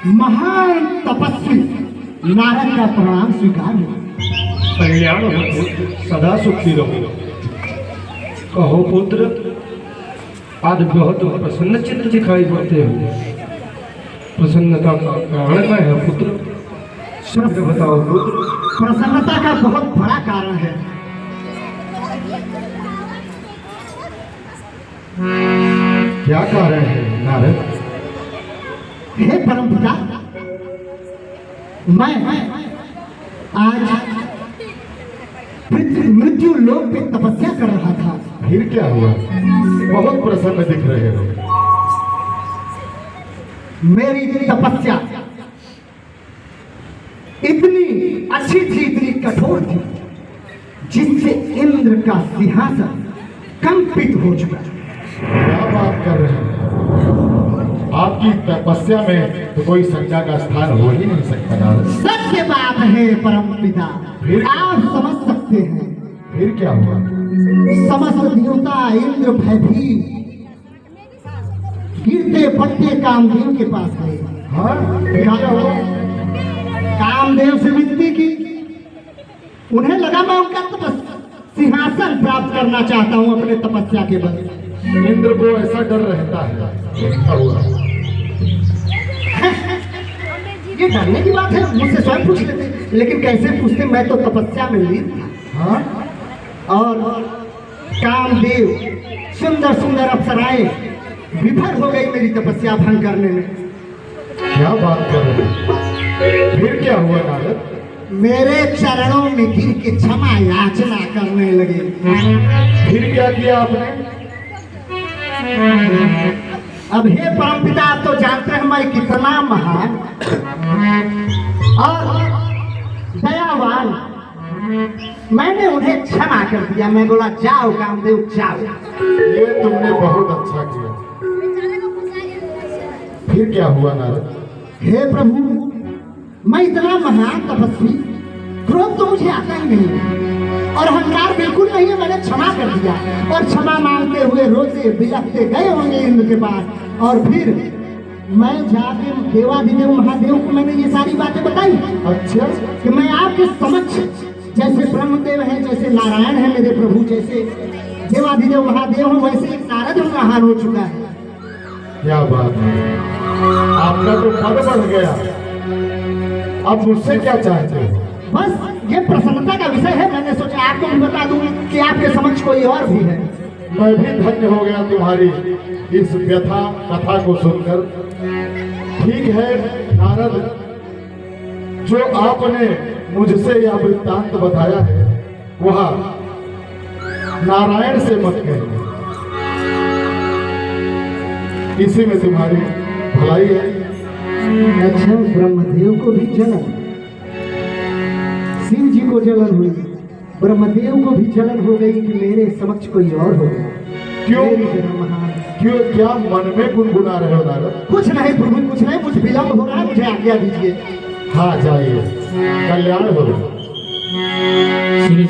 महान तपस्वी नारद का प्रणाम स्वीकार हो। कल्याण हो पुत्र, सदा सुखी रहो। कहो पुत्र, आज बहुत प्रसन्न चित्त दिखाई पड़ते हो। प्रसन्नता का कारण क्या है पुत्र? शब्द बताओ पुत्र। प्रसन्नता का बहुत बड़ा कारण है। क्या कारण है नारद? हे परमपिता, मैं आज मृत्यु लोक पे तपस्या कर रहा था। फिर क्या हुआ? बहुत प्रसन्न दिख रहे हो। मेरी तपस्या इतनी अच्छी थी, इतनी कठोर थी, जिससे इंद्र का सिंहासन कंपित हो चुका। क्या बात कर रहे हैं? आपकी तपस्या में तो कोई शंका का स्थान हो ही नहीं सकता नारद। सत्य बात है परमपिता, आप समझ सकते हैं। फिर क्या हुआ? समस्त देवता इंद्र भयभीत गिरते पड़ते कामदेव के पास गए। हाँ, फिर क्या हुआ? कामदेव से विनती की। उन्हें लगा मैं उनका सिंहासन प्राप्त करना चाहता हूं अपने तपस्या के बल। इंद्र को ऐसा डर रहता है। क्या हुआ? ये डरने की बात है, मुझसे स्वयं पूछ लेते। लेकिन कैसे पूछते, मैं तो तपस्या में लीन था। हाँ? और कामदेव सुंदर सुंदर अप्सराएं विफल हो गई मेरी तपस्या भंग करने में। क्या बात कर रहे हैं? फिर क्या हुआ नारद? मेरे चरणों में गिर के क्षमा याचना करने लगे। फिर क्या किया आपने? अब हे परमपिता, आप तो जानते हैं मैं कितना महान और दयावान। मैंने उन्हें क्षमा कर दिया। मैं बोला जाओ कामदेव जाओ। ये तुमने बहुत अच्छा किया। फिर क्या हुआ नारद? हे प्रभु, मैं इतना महान तपस्वी, क्रोध तो मुझे आता ही नहीं और अहंकार बिल्कुल नहीं है। मैंने क्षमा कर दिया और क्षमा मांगते हुए रोते बिलखते गए होंगे इंद्र के पास। और फिर मैं जाके देवाधिदेव महादेव को मैंने ये सारी बातें बताई। अच्छा, कि मैं आपके समक्ष जैसे ब्रह्मदेव हैं, जैसे नारायण है मेरे प्रभु, जैसे देवाधिदेव महादेव हूँ, वैसे एक नारद हूँ महान हो चुका है। क्या बात है, आपका तो पद बढ़ गया। अब मुझसे क्या चाहते हो? बस ये प्रसन्नता का विषय है। मैंने सोचा आपको भी बता दूं कि आपके समक्ष कोई और भी है। मैं भी धन्य हो गया तुम्हारी इस व्यथा कथा को सुनकर। ठीक है नारद, जो आपने मुझसे यह वृत्तांत बताया है वह नारायण से मत कहिए। इसी में तुम्हारी भलाई है। अच्छा, ब्रह्मदेव को भी जलन, शिव जी को जलन हुई, ब्रह्मदेव को भी जलन हो गई कि मेरे समक्ष कोई और हो गया। क्यों? महान क्यों? क्या मन में गुनगुना रहे हो नारद? कुछ नहीं प्रभु, कुछ नहीं, कुछ विलम्ब हो रहा है, मुझे आज्ञा दीजिए। हाँ जाइए, कल्याण हो। श्री